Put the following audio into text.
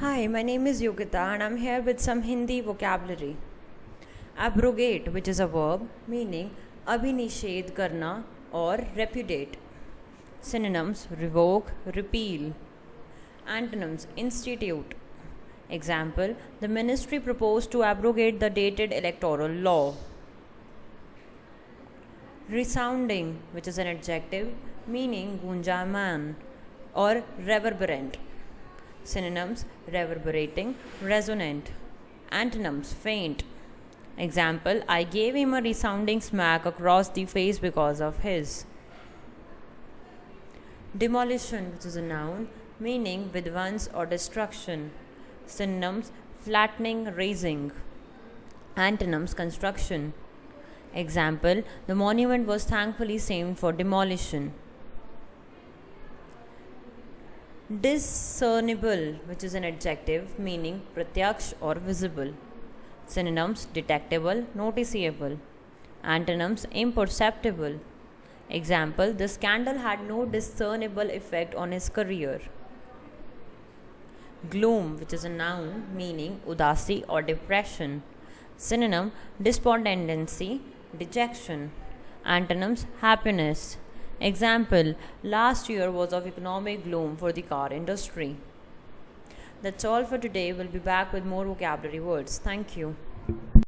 Hi, my name is Yogita and I'm here with some Hindi vocabulary. Abrogate, which is a verb meaning abhinishedh karna or repudiate. Synonyms: revoke, repeal. Antonyms: institute. Example: the ministry proposed to abrogate the dated electoral law. Resounding, which is an adjective meaning gunjaman or reverberant. Synonyms: reverberating, resonant. Antonyms: faint. Example: I gave him a resounding smack across the face because of his. Demolition, which is a noun meaning viध्वंस or destruction. Synonyms: flattening, razing. Antonyms: construction. Example: the monument was thankfully saved for demolition. Discernible, which is an adjective meaning pratyaksh or visible. Synonyms: detectable, noticeable. Antonyms: imperceptible. Example: the scandal had no discernible effect on his career. Gloom, which is a noun meaning udasi or depression. Synonym: despondency, dejection. Antonyms: happiness. Example: last year was of economic gloom for the car industry. That's all for today. We'll be back with more vocabulary words. Thank you.